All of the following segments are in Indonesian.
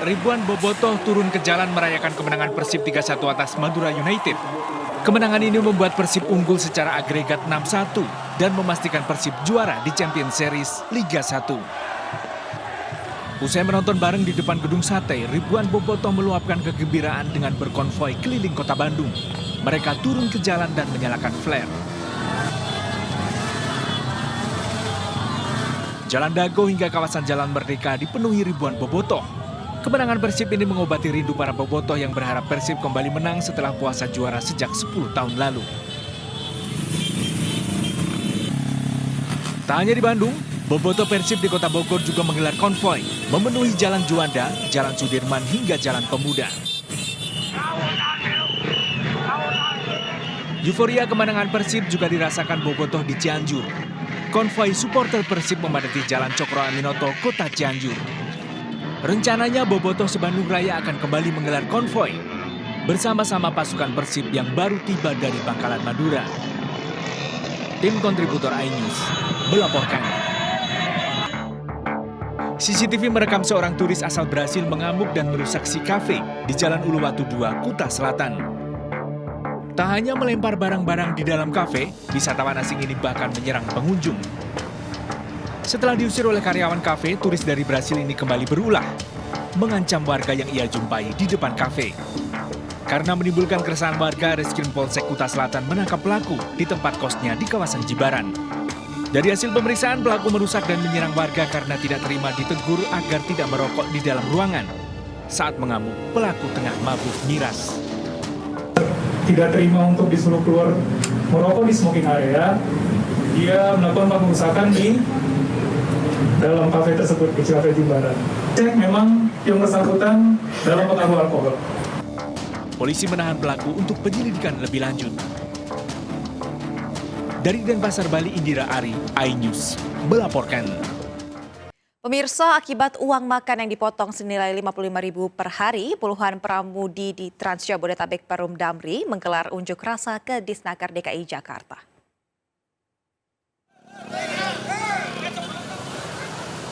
Ribuan bobotoh turun ke jalan merayakan kemenangan Persib 3-1 atas Madura United. Kemenangan ini membuat Persib unggul secara agregat 6-1 dan memastikan Persib juara di Champions Series Liga 1. Usai menonton bareng di depan gedung sate, ribuan bobotoh meluapkan kegembiraan dengan berkonvoi keliling kota Bandung. Mereka turun ke jalan dan menyalakan flare. Jalan Dago hingga kawasan Jalan Merdeka dipenuhi ribuan bobotoh. Kemenangan Persib ini mengobati rindu para bobotoh yang berharap Persib kembali menang setelah puasa juara sejak 10 tahun lalu. Tak hanya di Bandung, bobotoh Persib di kota Bogor juga menggelar konvoi, memenuhi Jalan Juanda, Jalan Sudirman hingga Jalan Pemuda. Euforia kemenangan Persib juga dirasakan bobotoh di Cianjur. Konvoi supporter Persib memadati Jalan Cokro Aminoto, kota Cianjur. Rencananya bobotoh se-Bandung Raya akan kembali menggelar konvoi bersama-sama pasukan Persib yang baru tiba dari Bangkalan Madura. Tim kontributor iNews melaporkan. CCTV merekam seorang turis asal Brasil mengamuk dan merusak si kafe di Jalan Uluwatu 2, Kuta Selatan. Tak hanya melempar barang-barang di dalam kafe, wisatawan asing ini bahkan menyerang pengunjung. Setelah diusir oleh karyawan kafe, turis dari Brasil ini kembali berulah, mengancam warga yang ia jumpai di depan kafe. Karena menimbulkan keresahan warga, Reskrim Polsek Kuta Selatan menangkap pelaku di tempat kosnya di kawasan Jibaran. Dari hasil pemeriksaan, pelaku merusak dan menyerang warga karena tidak terima ditegur agar tidak merokok di dalam ruangan. Saat mengamuk, pelaku tengah mabuk miras. Tidak terima untuk disuruh keluar merokok di smoking area, dia melakukan pengerusakan di dalam kafe tersebut, di kafe Jimbaran. Cek memang yang bersangkutan dalam pengaruh alkohol. Polisi menahan pelaku untuk penyelidikan lebih lanjut. Dari Denpasar, Bali, Indira Ari, iNews melaporkan. Pemirsa, akibat uang makan yang dipotong senilai Rp55.000 per hari, puluhan pramudi di Trans Jabodetabek Perum Damri menggelar unjuk rasa ke Disnaker DKI Jakarta.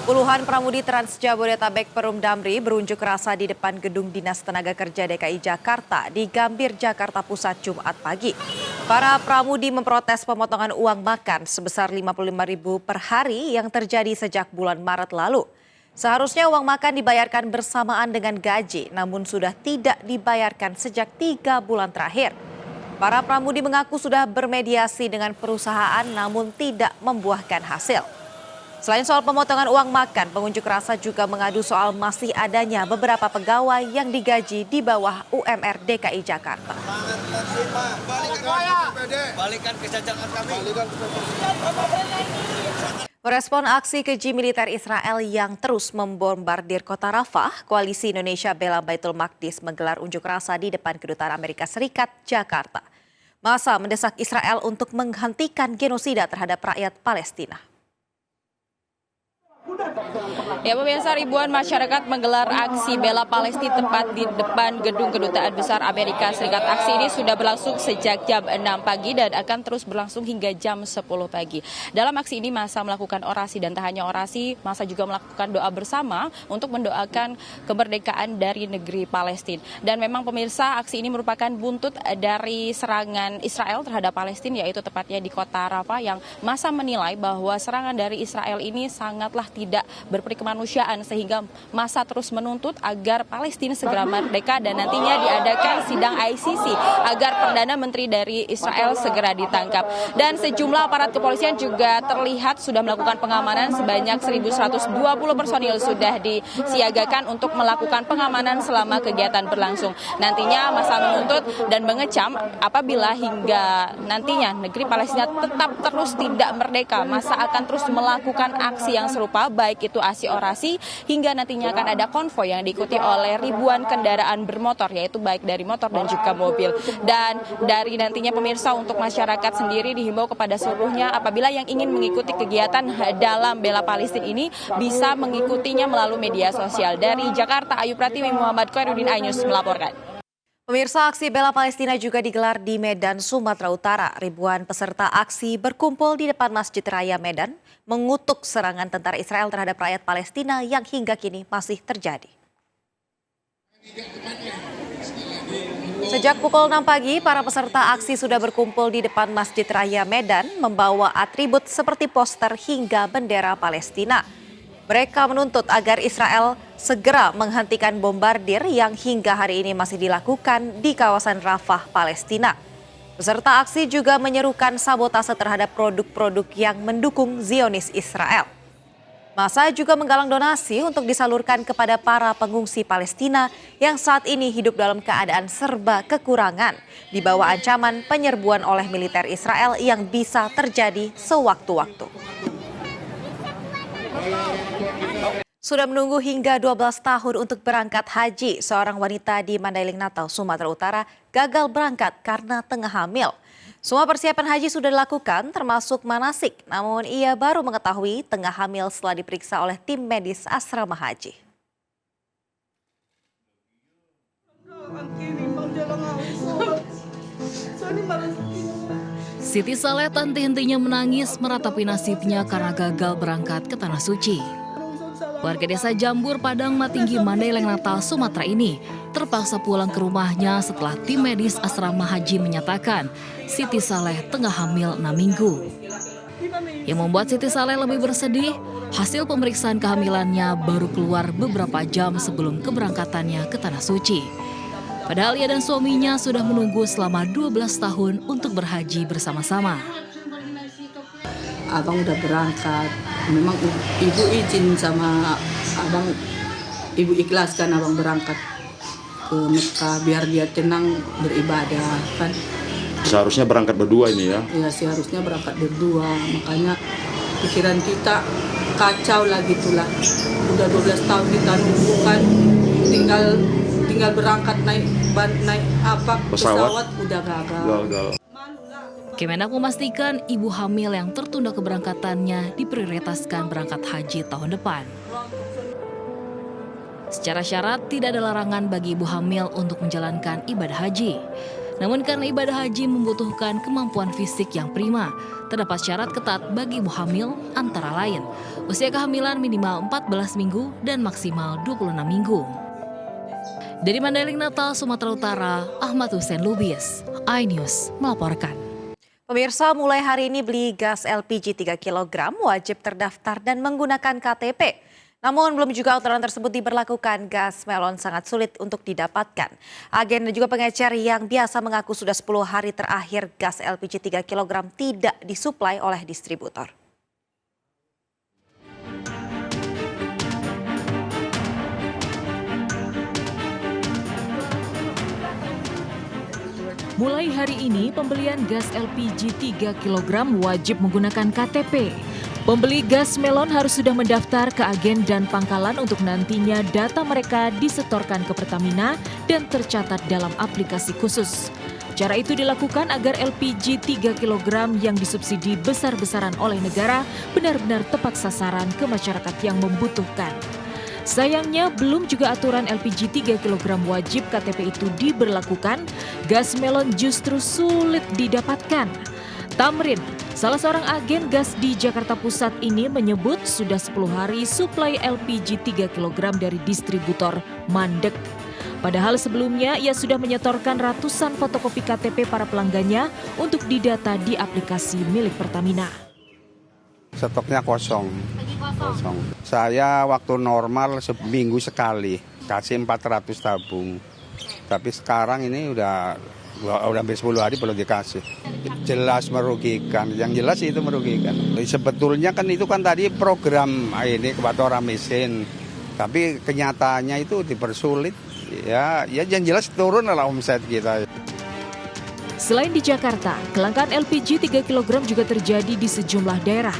Puluhan pramudi Trans Jabodetabek Perum Damri berunjuk rasa di depan Gedung Dinas Tenaga Kerja DKI Jakarta di Gambir, Jakarta Pusat, Jumat pagi. Para pramudi memprotes pemotongan uang makan sebesar Rp55.000 per hari yang terjadi sejak bulan Maret lalu. Seharusnya uang makan dibayarkan bersamaan dengan gaji, namun sudah tidak dibayarkan sejak 3 bulan terakhir. Para pramudi mengaku sudah bermediasi dengan perusahaan namun tidak membuahkan hasil. Selain soal pemotongan uang makan, pengunjuk rasa juga mengadu soal masih adanya beberapa pegawai yang digaji di bawah UMR DKI Jakarta. Merespon aksi keji militer Israel yang terus membombardir kota Rafah, Koalisi Indonesia Bela Baitul Maqdis menggelar unjuk rasa di depan Kedutaan Amerika Serikat, Jakarta. Massa mendesak Israel untuk menghentikan genosida terhadap rakyat Palestina. Ya pemirsa, ribuan masyarakat menggelar aksi bela Palestina tepat di depan Gedung Kedutaan Besar Amerika Serikat. Aksi ini sudah berlangsung sejak jam 6 pagi dan akan terus berlangsung hingga jam 10 pagi. Dalam aksi ini massa melakukan orasi dan tak hanya orasi, massa juga melakukan doa bersama untuk mendoakan kemerdekaan dari negeri Palestina. Dan memang pemirsa, aksi ini merupakan buntut dari serangan Israel terhadap Palestina, yaitu tepatnya di kota Rafah, yang massa menilai bahwa serangan dari Israel ini sangatlah tidak berperi kemanusiaan, sehingga massa terus menuntut agar Palestina segera merdeka dan nantinya diadakan sidang ICC agar Perdana Menteri dari Israel segera ditangkap. Dan sejumlah aparat kepolisian juga terlihat sudah melakukan pengamanan, sebanyak 1.120 personil sudah disiagakan untuk melakukan pengamanan selama kegiatan berlangsung. Nantinya massa menuntut dan mengecam apabila hingga nantinya negeri Palestina tetap terus tidak merdeka, massa akan terus melakukan aksi yang serupa, baik itu aksi orasi hingga nantinya akan ada konvoi yang diikuti oleh ribuan kendaraan bermotor, yaitu baik dari motor dan juga mobil. Dan dari nantinya pemirsa, untuk masyarakat sendiri dihimbau kepada seluruhnya apabila yang ingin mengikuti kegiatan dalam bela Palestina ini bisa mengikutinya melalui media sosial. Dari Jakarta, Ayu Pratiwi, Muhammad Khairuddin, iNews melaporkan. Pemirsa, aksi bela Palestina juga digelar di Medan, Sumatera Utara. Ribuan peserta aksi berkumpul di depan Masjid Raya Medan, mengutuk serangan tentara Israel terhadap rakyat Palestina yang hingga kini masih terjadi. Sejak pukul 6 pagi, para peserta aksi sudah berkumpul di depan Masjid Raya Medan membawa atribut seperti poster hingga bendera Palestina. Mereka menuntut agar Israel segera menghentikan bombardir yang hingga hari ini masih dilakukan di kawasan Rafah, Palestina. Peserta aksi juga menyerukan sabotase terhadap produk-produk yang mendukung Zionis Israel. Massa juga menggalang donasi untuk disalurkan kepada para pengungsi Palestina yang saat ini hidup dalam keadaan serba kekurangan di bawah ancaman penyerbuan oleh militer Israel yang bisa terjadi sewaktu-waktu. Sudah menunggu hingga 12 tahun untuk berangkat haji, seorang wanita di Mandailing Natal, Sumatera Utara gagal berangkat karena tengah hamil. Semua persiapan haji sudah dilakukan termasuk manasik, namun ia baru mengetahui tengah hamil setelah diperiksa oleh tim medis asrama haji. Siti Saleh tak henti-hentinya menangis meratapi nasibnya karena gagal berangkat ke Tanah Suci. Warga desa Jambur, Padang Matinggi, Mandailing Natal, Sumatera ini terpaksa pulang ke rumahnya setelah tim medis asrama haji menyatakan Siti Saleh tengah hamil 6 minggu. Yang membuat Siti Saleh lebih bersedih, hasil pemeriksaan kehamilannya baru keluar beberapa jam sebelum keberangkatannya ke Tanah Suci. Padahal ia dan suaminya sudah menunggu selama 12 tahun untuk berhaji bersama-sama. Abang udah berangkat, memang ibu izin sama abang, ibu ikhlaskan abang berangkat ke Mekah biar dia tenang beribadah kan. Seharusnya berangkat berdua ini ya? Ya seharusnya berangkat berdua, makanya pikiran kita kacau lah gitulah. Udah 12 tahun kita nunggu kan, tinggal berangkat naik pesawat udah gagal. Kemenak memastikan ibu hamil yang tertunda keberangkatannya diprioritaskan berangkat haji tahun depan. Secara syarat tidak ada larangan bagi ibu hamil untuk menjalankan ibadah haji. Namun karena ibadah haji membutuhkan kemampuan fisik yang prima, terdapat syarat ketat bagi ibu hamil antara lain usia kehamilan minimal 14 minggu dan maksimal 26 minggu. Dari Mandailing Natal, Sumatera Utara, Ahmad Hussein Lubis, iNews melaporkan. Pemirsa, mulai hari ini beli gas LPG 3 kg wajib terdaftar dan menggunakan KTP. Namun belum juga aturan tersebut diberlakukan, gas melon sangat sulit untuk didapatkan. Agen dan juga pengecer yang biasa mengaku sudah 10 hari terakhir gas LPG 3 kg tidak disuplai oleh distributor. Mulai hari ini, pembelian gas LPG 3 kg wajib menggunakan KTP. Pembeli gas melon harus sudah mendaftar ke agen dan pangkalan untuk nantinya data mereka disetorkan ke Pertamina dan tercatat dalam aplikasi khusus. Cara itu dilakukan agar LPG 3 kg yang disubsidi besar-besaran oleh negara benar-benar tepat sasaran ke masyarakat yang membutuhkan. Sayangnya, belum juga aturan LPG 3 kg wajib KTP itu diberlakukan, gas melon justru sulit didapatkan. Tamrin, salah seorang agen gas di Jakarta Pusat ini menyebut sudah 10 hari suplai LPG 3 kg dari distributor mandek. Padahal sebelumnya ia sudah menyetorkan ratusan fotokopi KTP para pelanggannya untuk didata di aplikasi milik Pertamina. Stoknya kosong. Saya waktu normal seminggu sekali kasih 400 tabung. Tapi sekarang ini udah hampir 10 hari belum dikasih. Jelas merugikan, yang jelas itu merugikan. Sebetulnya kan itu kan tadi program ini kepada orang miskin. Tapi kenyataannya itu dipersulit. Ya yang jelas turun lah omset kita. Selain di Jakarta, kelangkaan LPG 3 kg juga terjadi di sejumlah daerah.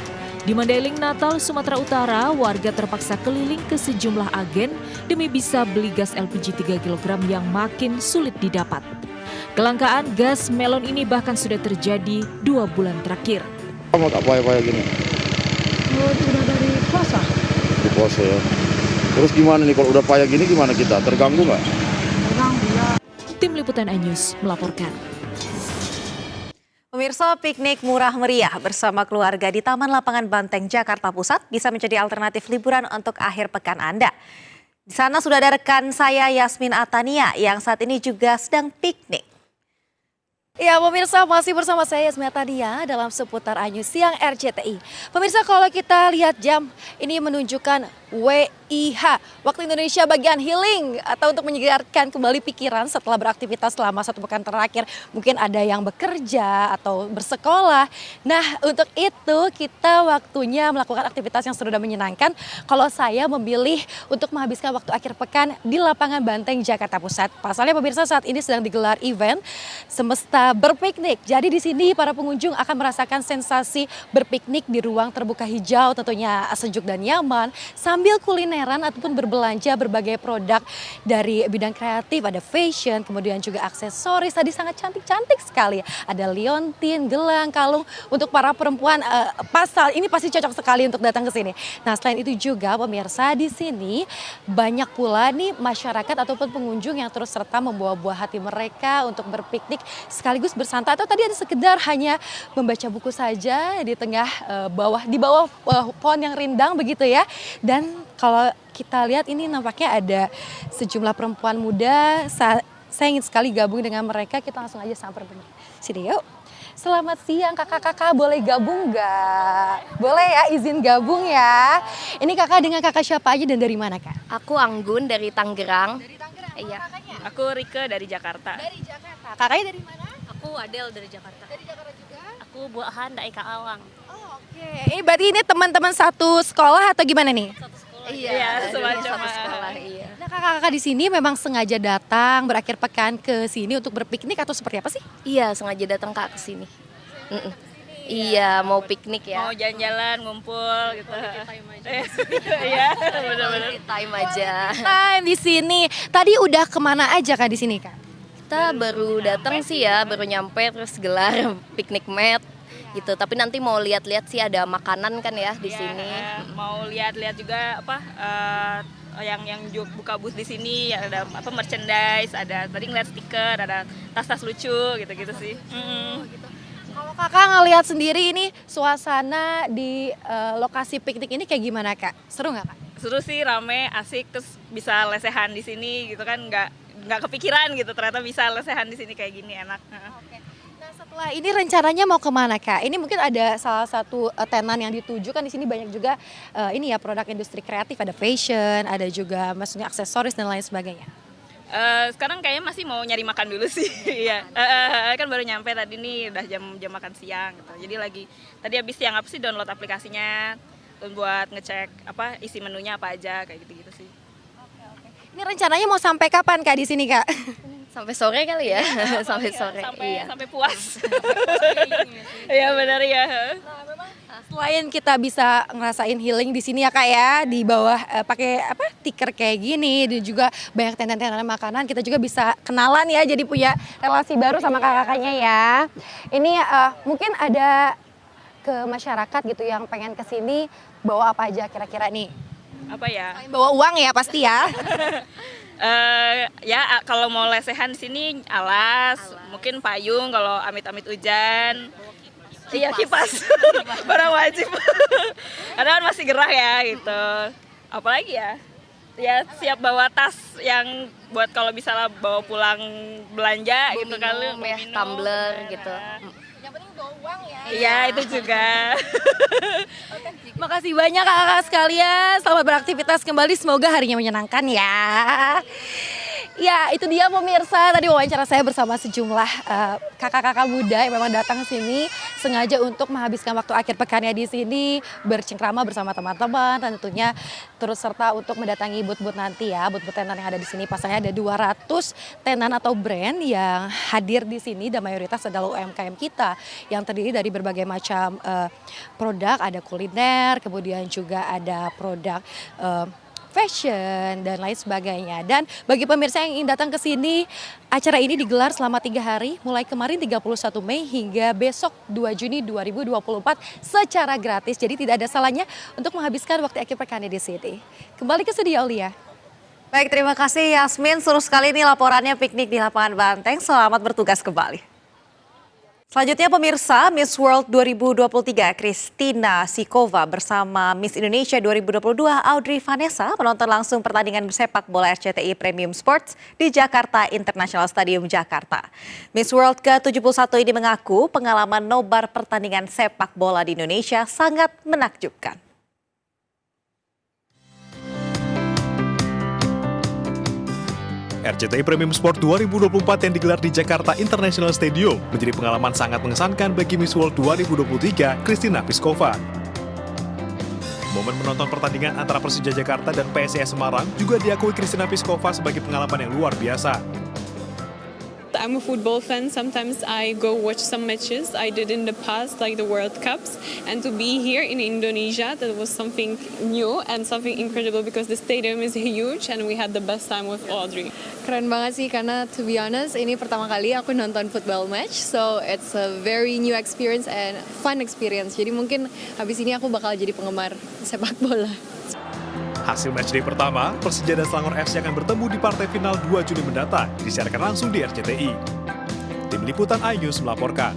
Di Mandailing Natal, Sumatera Utara, warga terpaksa keliling ke sejumlah agen demi bisa beli gas LPG 3 kg yang makin sulit didapat. Kelangkaan gas melon ini bahkan sudah terjadi 2 bulan terakhir. Kamu tak payah-payah gini? Udah dari puasa. Di puasa ya. Terus gimana nih kalau udah payah gini gimana kita? Terganggu nggak? Terganggu ya. Tim Liputan iNews melaporkan. Pemirsa, piknik murah meriah bersama keluarga di Taman Lapangan Banteng, Jakarta Pusat bisa menjadi alternatif liburan untuk akhir pekan Anda. Di sana sudah ada rekan saya Yasmin Atania yang saat ini juga sedang piknik. Ya pemirsa, masih bersama saya Yasmin Atania dalam seputar Anyu Siang RCTI. Pemirsa, kalau kita lihat jam ini menunjukkan WIH, Waktu Indonesia Bagian Healing, atau untuk menyegarkan kembali pikiran setelah beraktivitas selama 1 pekan terakhir. Mungkin ada yang bekerja atau bersekolah. Nah, untuk itu kita waktunya melakukan aktivitas yang seru dan menyenangkan. Kalau saya memilih untuk menghabiskan waktu akhir pekan di lapangan Banteng, Jakarta Pusat. Pasalnya pemirsa, saat ini sedang digelar event Semesta Berpiknik. Jadi di sini para pengunjung akan merasakan sensasi berpiknik di ruang terbuka hijau, tentunya sejuk dan nyaman, sambil kulineran ataupun berbelanja berbagai produk dari bidang kreatif, ada fashion, kemudian juga aksesoris. Tadi sangat cantik-cantik sekali. Ada liontin, gelang, kalung untuk para perempuan pasal. Ini pasti cocok sekali untuk datang ke sini. Nah, selain itu juga pemirsa, di sini banyak pula nih masyarakat ataupun pengunjung yang terus serta membawa buah hati mereka untuk berpiknik sekaligus bersantai, atau tadi ada sekedar hanya membaca buku saja di tengah di bawah pohon yang rindang begitu ya. Dan kalau kita lihat ini nampaknya ada sejumlah perempuan muda. Saya ingin sekali gabung dengan mereka. Kita langsung aja samper bener. Sini yuk. Selamat siang kakak-kakak, boleh gabung nggak? Boleh ya, izin gabung ya. Ini kakak dengan kakak siapa aja dan dari mana kak? Aku Anggun dari Tangerang. Dari Tangerang. Iya. Aku Rike dari Jakarta. Dari Jakarta. Kakaknya dari mana? Aku Adel dari Jakarta. Dari Jakarta juga. Aku Buahan dari Karawang. Oh, oke. Ini berarti ini teman-teman satu sekolah atau gimana nih? Iya, semacam satu sekolah. Iya. Nah, kakak-kakak di sini memang sengaja datang berakhir pekan ke sini untuk berpiknik atau seperti apa sih? Iya, sengaja datang Kak ke sini. Iya, mau piknik ya. Mau jalan-jalan, ngumpul gitu. Iya, benar-benar. Time aja. Time di sini. Tadi udah kemana aja kak di sini kak? Kita baru datang sih ya, baru nyampe terus gelar piknik mat gitu. Tapi nanti mau lihat-lihat sih ada makanan kan ya di sini. Mau lihat-lihat juga apa yang buka booth di sini, ada apa merchandise, ada tadi ngeliat stiker, ada tas-tas lucu gitu-gitu sih. Kalau kakak ngelihat sendiri ini suasana di lokasi piknik ini kayak gimana kak? Seru nggak kak? Seru sih, rame, asik, terus bisa lesehan di sini gitu kan, nggak kepikiran gitu ternyata bisa lesehan di sini kayak gini, enak. Oke. Nah setelah ini rencananya mau kemana kak? Ini mungkin ada salah satu tenan yang dituju kan, di sini banyak juga ini ya produk industri kreatif, ada fashion, ada juga maksudnya aksesoris dan lain sebagainya. Sekarang kayaknya masih mau nyari makan dulu sih. Iya. Kan baru nyampe tadi nih, udah jam makan siang gitu. Jadi tadi habis siang apa sih download aplikasinya buat ngecek apa isi menunya apa aja kayak gitu-gitu sih. Oke. Ini rencananya mau sampai kapan kak di sini kak? Sampai sore kali ya. Sampai sore. Sampai puas. Iya benar ya. Nah, memang selain kita bisa ngerasain healing di sini ya kak ya, di bawah pakai apa stiker kayak gini, dan juga banyak tenda-tenda makanan, kita juga bisa kenalan ya, jadi punya relasi baru sama kakak-kakaknya ya. Ini mungkin ada ke masyarakat gitu yang pengen kesini, bawa apa aja kira-kira nih? Apa ya? Bawa uang ya pasti ya. Ya kalau mau lesehan di sini alas, mungkin payung kalau amit-amit hujan. Iya kipas, barang wajib. Karena kan masih gerah ya gitu. Apalagi ya? Ya siap bawa tas yang buat kalau misalnya bawa pulang belanja Bawa gitu kali, minum, ya, tumbler gitu. Yang penting bawa uang ya. Iya itu juga. Makasih banyak kakak-kakak sekalian. Selamat beraktivitas kembali. Semoga harinya menyenangkan ya. Ya itu dia pemirsa, tadi wawancara saya bersama sejumlah kakak-kakak muda yang memang datang ke sini sengaja untuk menghabiskan waktu akhir pekannya di sini, bercengkrama bersama teman-teman, dan tentunya turut serta untuk mendatangi booth-booth nanti ya, booth-booth tenan yang ada di sini. Pasalnya ada 200 tenan atau brand yang hadir di sini, dan mayoritas adalah UMKM kita yang terdiri dari berbagai macam produk, ada kuliner, kemudian juga ada produk fashion dan lain sebagainya. Dan bagi pemirsa yang ingin datang ke sini, acara ini digelar selama 3 hari, mulai kemarin 31 Mei hingga besok 2 Juni 2024 secara gratis. Jadi tidak ada salahnya untuk menghabiskan waktu akhir pekannya di sini. Kembali ke studio Aulia. Baik, terima kasih Yasmin. Seru sekali ini laporannya piknik di lapangan Banteng. Selamat bertugas kembali. Selanjutnya pemirsa, Miss World 2023 Christina Sikova bersama Miss Indonesia 2022 Audrey Vanessa menonton langsung pertandingan sepak bola RCTI Premium Sports di Jakarta International Stadium, Jakarta. Miss World ke-71 ini mengaku pengalaman nobar pertandingan sepak bola di Indonesia sangat menakjubkan. RCTI Premium Sport 2024 yang digelar di Jakarta International Stadium menjadi pengalaman sangat mengesankan bagi Miss World 2023 Christina Piskova. Momen menonton pertandingan antara Persija Jakarta dan PSIS Semarang juga diakui Christina Piskova sebagai pengalaman yang luar biasa. I'm a football fan. Sometimes I go watch some matches I did in the past, like the World Cups. And to be here in Indonesia, that was something new and something incredible because the stadium is huge and we had the best time with Audrey. Keren banget sih karena to be honest, ini pertama kali aku nonton football match. So it's a very new experience and fun experience. Jadi mungkin habis ini aku bakal jadi penggemar sepak bola. Hasil matchday pertama, Persija dan Selangor FC akan bertemu di partai final 2 Juni mendatang, disiarkan langsung di RCTI. Tim Liputan iNews melaporkan.